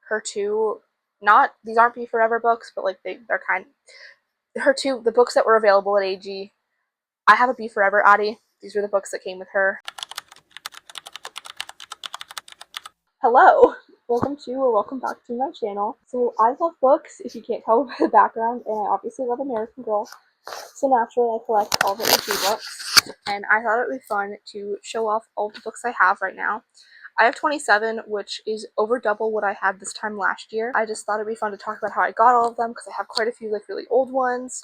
her two, not, these aren't Be Forever books, but like they're kind, her two, the books that were available at AG. I have a Be Forever Addie. These were the books that came with her. Hello! Welcome back to my channel. So I love books, if you can't tell by the background, and I obviously love American Girl. So naturally I collect all the AG books, and I thought it would be fun to show off all the books I have right now. I have 27, which is over double what I had this time last year. I just thought it'd be fun to talk about how I got all of them, because I have quite a few like really old ones,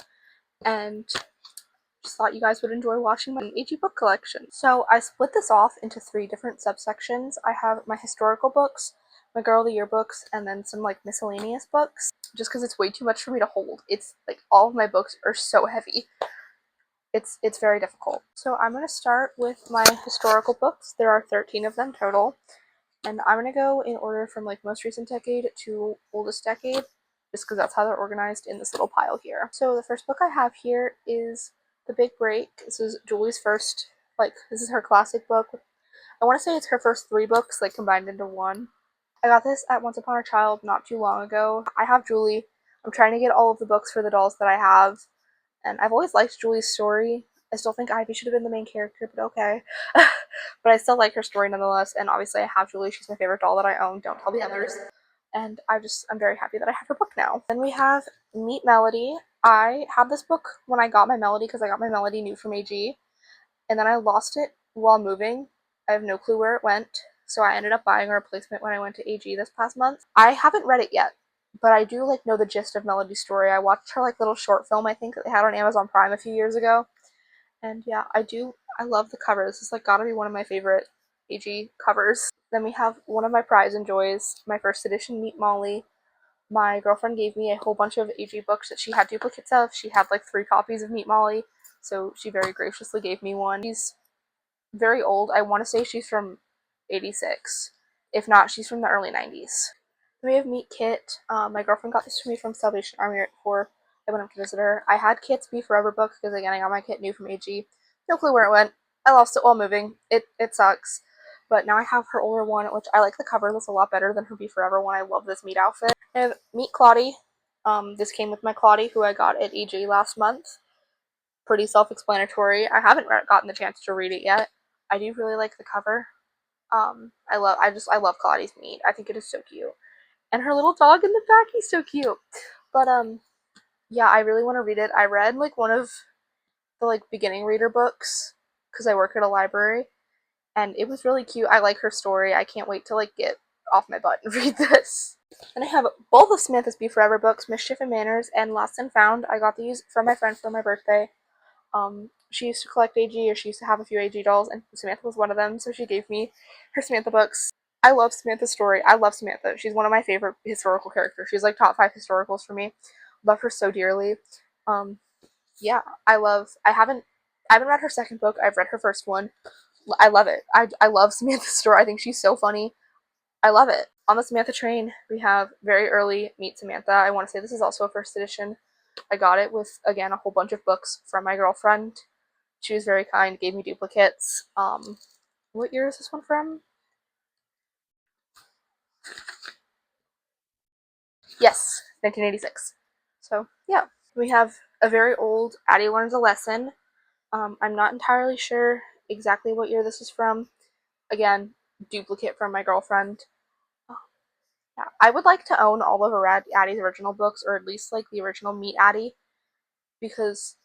and just thought you guys would enjoy watching my AG book collection. So I split this off into 3 different subsections. I have my historical books, my Girl of the Year books, and then some like miscellaneous books, just because it's way too much for me to hold. It's like all of my books are so heavy. It's very difficult. So I'm going to start with my historical books. There are 13 of them total, and I'm going to go in order from like most recent decade to oldest decade, just because that's how they're organized in this little pile here. So the first book I have here is The Big Break. This is Julie's first, like, this is her classic book. I want to say it's her first 3 books, like, combined into one. I got this at Once Upon a Child not too long ago. I have Julie. I'm trying to get all of the books for the dolls that I have, and I've always liked Julie's story. I still think Ivy should have been the main character, but okay. But I still like her story nonetheless, and obviously I have Julie. She's my favorite doll that I own. Don't tell the others. And I'm very happy that I have her book now. Then we have Meet Melody. I had this book when I got my Melody, because I got my Melody new from AG, and then I lost it while moving. I have no clue where it went, so I ended up buying a replacement when I went to AG this past month. I haven't read it yet, but I do like know the gist of Melody's story. I watched her like little short film, I think, that they had on Amazon Prime a few years ago, and yeah, I love the cover. This is like gotta be one of my favorite AG covers. Then we have one of my prize and joys, my first edition Meet Molly. My girlfriend gave me a whole bunch of AG books that she had duplicates of. She had like 3 copies of Meet Molly, so she very graciously gave me one. She's very old. I want to say she's from 86. If not, she's from the early 90s. Then we have Meet Kit. My girlfriend got this for me from Salvation Army right before I went up to visit her. I had Kit's Be Forever book, because again, I got my Kit new from AG. No clue where it went. I lost it while moving. It sucks. But now I have her older one, which I like the cover. That's a lot better than her Be Forever one. I love this Meet outfit. I have Meet Claudie. This came with my Claudie, who I got at AG last month. Pretty self-explanatory. I haven't gotten the chance to read it yet. I do really like the cover. I love Claudie's Meet. I think it is so cute. And her little dog in the back, he's so cute. But yeah, I really want to read it. I read like one of the like beginning reader books, because I work at a library, and it was really cute. I like her story. I can't wait to like get off my butt and read this. And I have both of Samantha's Be Forever books, Mischief and Manners and Lost and Found. I got these from my friend for my birthday. She used to collect AG, or she used to have a few AG dolls, and Samantha was one of them, so she gave me her Samantha books. I love Samantha's story. I love Samantha. She's one of my favorite historical characters. She's like top 5 historicals for me. Love her so dearly. Yeah, I haven't read her second book. I've read her first one. I love it. I love Samantha's story. I think she's so funny. I love it. On the Samantha train, we have very early Meet Samantha. I want to say this is also a first edition. I got it with, again, a whole bunch of books from my girlfriend. She was very kind, gave me duplicates. What year is this one from? Yes, 1986. So, yeah. We have a very old Addie Learns a Lesson. I'm not entirely sure exactly what year this is from. Again, duplicate from my girlfriend. Yeah, I would like to own all of Addie's original books, or at least like the original Meet Addie, because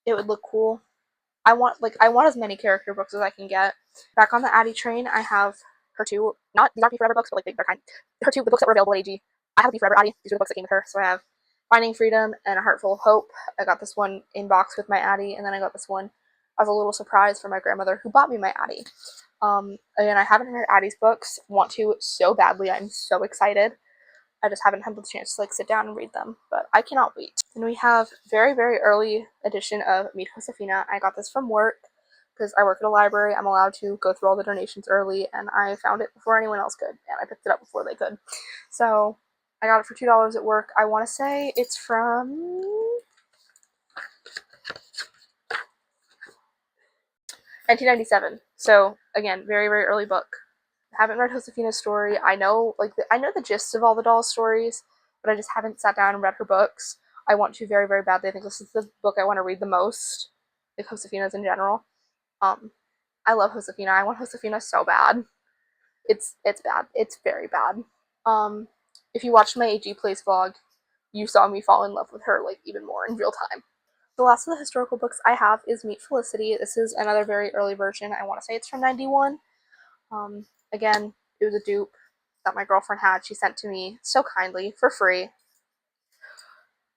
it would look cool. I want as many character books as I can get. Back on the Addie train, I have her 2, not these aren't Be Forever books, but like they're kind. Her 2, the books that were available at AG. I have Be Forever Addie. These are the books that came with her. So I have Finding Freedom and A Heart Full of Hope. I got this one in box with my Addie, and then I got this one as a little surprise for my grandmother, who bought me my Addie. Again, I haven't read Addie's books. Want to so badly. I'm so excited. I just haven't had the chance to like sit down and read them, but I cannot wait. And we have very, very early edition of Meet Josefina. I got this from work, because I work at a library. I'm allowed to go through all the donations early, and I found it before anyone else could, and I picked it up before they could. So I got it for $2 at work. I want to say it's from 1997. So again, very, very early book. Haven't read Josefina's story. I know I know the gist of all the doll stories, but I just haven't sat down and read her books. I want to very, very badly. I think this is the book I want to read the most, like Josefina's in general. Um, I love Josefina. I want Josefina so bad. It's bad. It's very bad. Um, if you watched my AG Plays vlog, you saw me fall in love with her like even more in real time. The last of the historical books I have is Meet Felicity. This is another very early version. I want to say it's from 91. Again, it was a dupe that my girlfriend had. She sent to me so kindly for free.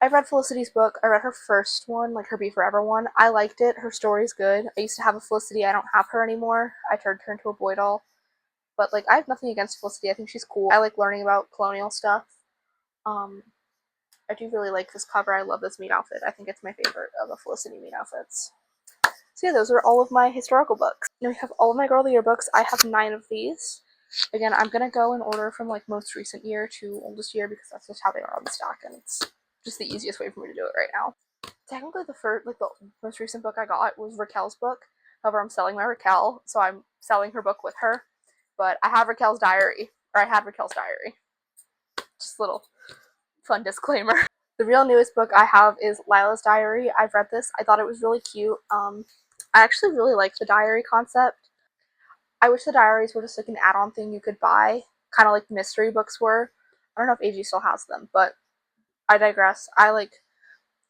I've read Felicity's book. I read her first one, like her Be Forever one. I liked it. Her story's good. I used to have a Felicity. I don't have her anymore. I turned her into a boy doll. But like I have nothing against Felicity. I think she's cool. I like learning about colonial stuff. Um, I do really like this cover. I love this meat outfit. I think it's my favorite of the Felicity meat outfits. So yeah, those are all of my historical books. Now we have all of my girl of the year books. I have 9 of these. Again, I'm gonna go in order from like most recent year to oldest year because that's just how they are on the stack, and it's just the easiest way for me to do it right now. Technically, the most recent book I got was Raquel's book. However, I'm selling my Raquel, so I'm selling her book with her. But I have Raquel's diary, or I had Raquel's diary. Just a little fun disclaimer. The real newest book I have is Lila's Diary. I've read this. I thought it was really cute. I actually really like the diary concept. I wish the diaries were just like an add-on thing you could buy, kind of like mystery books were. I don't know if AG still has them, but I digress.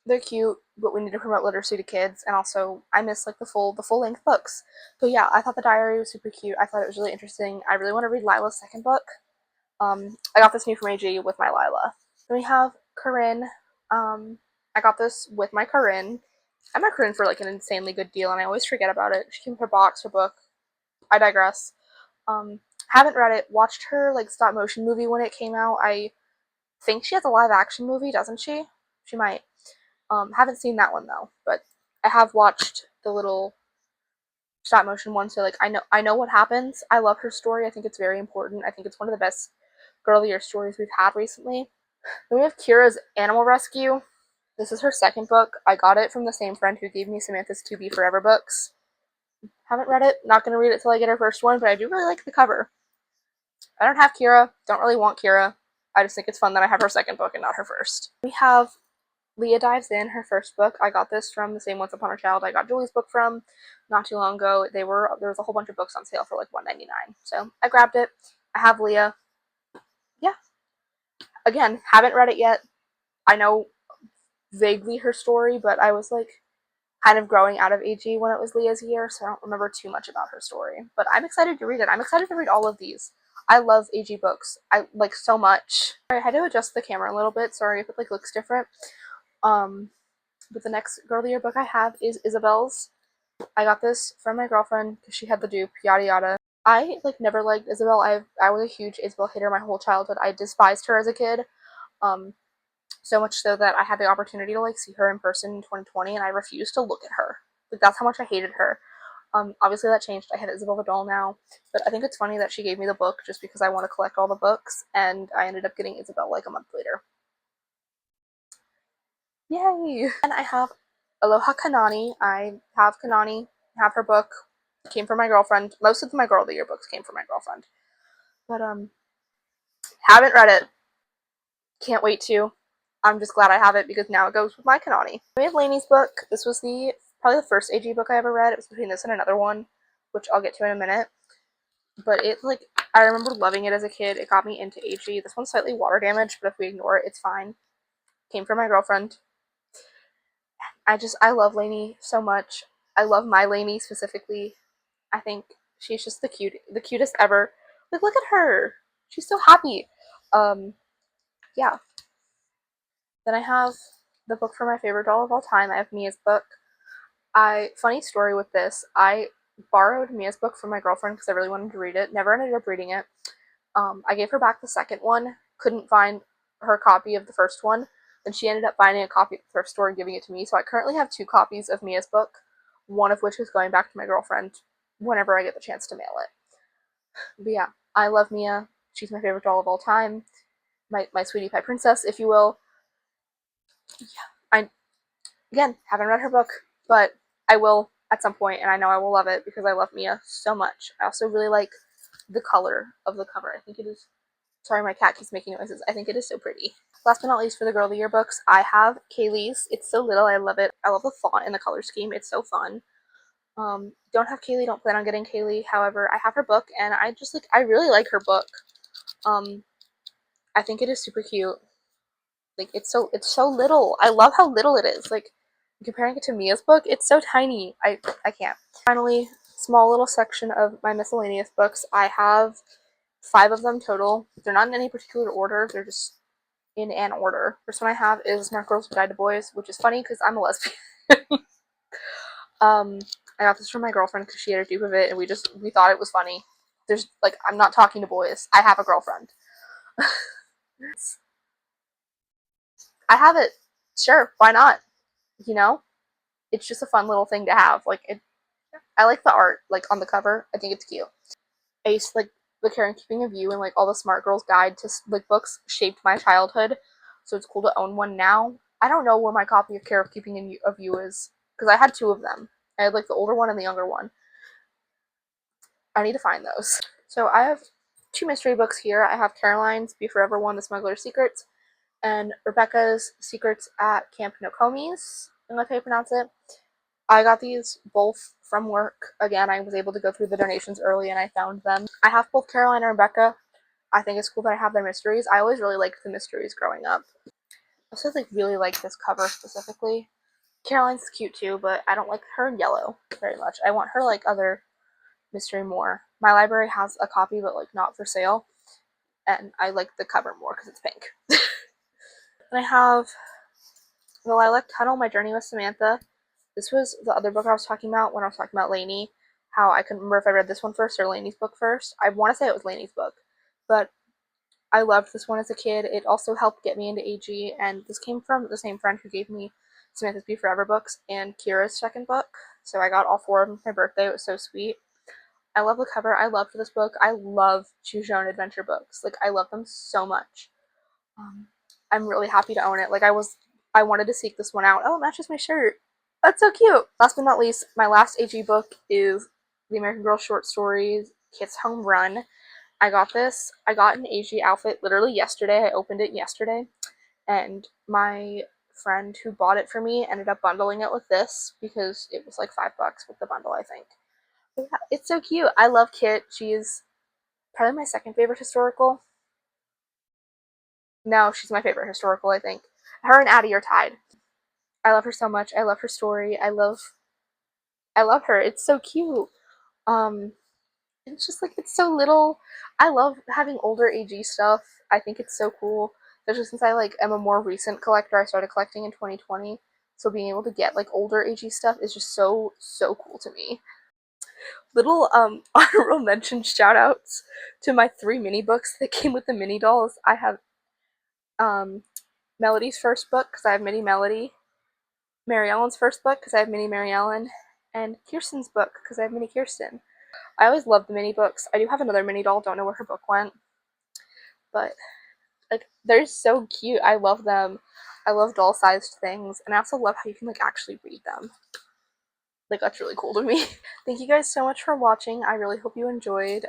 They're cute, but we need to promote literacy to kids, and also I miss like the full length books. But yeah, I thought the diary was super cute. I thought it was really interesting. I really want to read Lila's second book. I got this new from AG with my Lila. Then we have Corinne. I got this with my Corinne. I met Corinne for like an insanely good deal, and I always forget about it. She came with her box, her book. I digress. Um, haven't read it. Watched her like stop motion movie when it came out. I think she has a live action movie, doesn't she? She might. Haven't seen that one though, but I have watched the little stop motion one, so like I know what happens. I love her story. I think it's very important. I think it's one of the best girl of the year stories we've had recently. Then we have Kira's Animal Rescue. This is her second book. I got it from the same friend who gave me Samantha's To Be Forever books. Haven't read it. Not gonna read it till I get her first one, but I do really like the cover. I don't have Kira. Don't really want Kira. I just think it's fun that I have her second book and not her first. We have Leah Dives In, her first book. I got this from the same Once Upon a Child I got Julie's book from not too long ago. There was a whole bunch of books on sale for like $1.99. So I grabbed it. I have Leah. Yeah. Again, haven't read it yet. I know vaguely her story, but I was like kind of growing out of AG when it was Leah's year, so I don't remember too much about her story. But I'm excited to read it. I'm excited to read all of these. I love AG books. I like so much. I had to adjust the camera a little bit. Sorry if it like looks different. But the next girl of the year book I have is Isabel's. I got this from my girlfriend because she had the dupe. Yada yada. I like never liked Isabel. I was a huge Isabel hater my whole childhood. I despised her as a kid. Um, so much so that I had the opportunity to like see her in person in 2020, and I refused to look at her. Like that's how much I hated her. Obviously that changed. I have Isabel the doll now, but I think it's funny that she gave me the book just because I want to collect all the books, and I ended up getting Isabel like a month later. Yay! And I have Aloha Kanani. I have Kanani. I have her book. It came from my girlfriend. Most of my girl of the year books came from my girlfriend, but haven't read it. Can't wait to. I'm just glad I have it because now it goes with my Kanani. We have Lainey's book. This was probably the first AG book I ever read. It was between this and another one, which I'll get to in a minute. But it like I remember loving it as a kid. It got me into AG. This one's slightly water damaged, but if we ignore it, it's fine. Came from my girlfriend. I love Lainey so much. I love my Lainey specifically. I think she's just the cutest ever. Like look at her. She's so happy. Yeah. Then I have the book for my favorite doll of all time. I have Mia's book. Funny story with this. I borrowed Mia's book from my girlfriend because I really wanted to read it. Never ended up reading it. I gave her back the second one. Couldn't find her copy of the first one. Then she ended up finding a copy at the thrift store and giving it to me. So I currently have 2 copies of Mia's book. One of which is going back to my girlfriend whenever I get the chance to mail it. But yeah, I love Mia. She's my favorite doll of all time. My sweetie pie princess, if you will. Yeah, I again haven't read her book, but I will at some point, and I know I will love it because I love Mia so much. I also really like the color of the cover. I think it is, sorry, my cat keeps making noises. I think it is so pretty. Last but not least, for the Girl of the Year books, I have Kaylee's. It's so little. I love it. I love the font and the color scheme. It's so fun. Don't have Kaylee. Don't plan on getting Kaylee. However, I have her book, and I really like her book. I think it is super cute. Like it's so little. I love how little it is. Like comparing it to Mia's book, it's so tiny. I can't. Finally, small little section of my miscellaneous books. I have 5 of them total. They're not in any particular order. They're just in an order. First one I have is Smart Girls Guide to Boys, which is funny because I'm a lesbian. I got this from my girlfriend because she had a dupe of it, and we thought it was funny. There's like, I'm not talking to boys. I have a girlfriend. I have it. Sure, why not? You know, it's just a fun little thing to have. Like it, I like the art like on the cover. I think it's cute. I used to like the Care and Keeping of You and like all the Smart Girls Guide to like books shaped my childhood, so it's cool to own one now. I don't know where my copy of Care of Keeping of You is because I had 2 of them. I had like the older one and the younger one. I need to find those. So I have 2 mystery books here. I have Caroline's Be Forever One: The Smuggler's Secrets and Rebecca's Secrets at Camp Nokomi's, I don't know how you pronounce it. I got these both from work. Again, I was able to go through the donations early and I found them. I have both Caroline and Rebecca. I think it's cool that I have their mysteries. I always really liked the mysteries growing up. I also really like this cover specifically. Caroline's cute too, but I don't like her yellow very much. I want her like other mystery more. My library has a copy, but like not for sale. And I like the cover more because it's pink. And I have The Lilac Tunnel, My Journey with Samantha. This was the other book I was talking about when I was talking about Lainey. How I couldn't remember if I read this one first or Lainey's book first. I want to say it was Lainey's book. But I loved this one as a kid. It also helped get me into AG. And this came from the same friend who gave me Samantha's Be Forever books and Kira's second book. So I got all 4 of them for my birthday. It was so sweet. I love the cover. I loved this book. I love choose your own adventure books. Like I love them so much. I'm really happy to own it. Like I wanted to seek this one out. Oh, it matches my shirt. That's so cute. Last but not least, my last AG book is The American Girl Short Stories Kids Home Run. I got this. I got an AG outfit literally yesterday. I opened it yesterday, and my friend who bought it for me ended up bundling it with this because it was like $5 with the bundle, I think. But yeah, it's so cute. I love Kit. She's probably my second favorite historical. No, she's my favorite historical, I think. Her and Addie are tied. I love her so much. I love her story. I love her. It's so cute. Um it's just like it's so little. I love having older AG stuff. I think it's so cool. Especially since I like am a more recent collector. I started collecting in 2020. So being able to get like older AG stuff is just so cool to me. Little honorable mention shout outs to my 3 mini books that came with the mini dolls. I have Melody's first book because I have Mini Melody, Mary Ellen's first book because I have Mini Mary Ellen, and Kirsten's book because I have Mini Kirsten. I always love the mini books. I do have another mini doll, don't know where her book went, but like they're so cute. I love them. I love doll-sized things, and I also love how you can like actually read them. Like that's really cool to me. Thank you guys so much for watching. I really hope you enjoyed.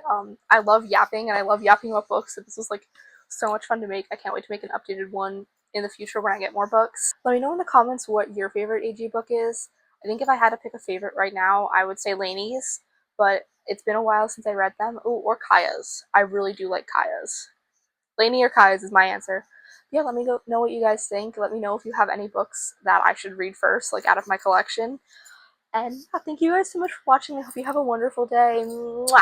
I love yapping and I love yapping about books, so this was like so much fun to make. I can't wait to make an updated one in the future when I get more books. Let me know in the comments what your favorite AG book is. I think if I had to pick a favorite right now, I would say Lainey's, but it's been a while since I read them. Oh, or Kaya's. I really do like Kaya's. Lainey or Kaya's is my answer. Yeah, let me know what you guys think. Let me know if you have any books that I should read first, like out of my collection. And yeah, thank you guys so much for watching. I hope you have a wonderful day. Mwah!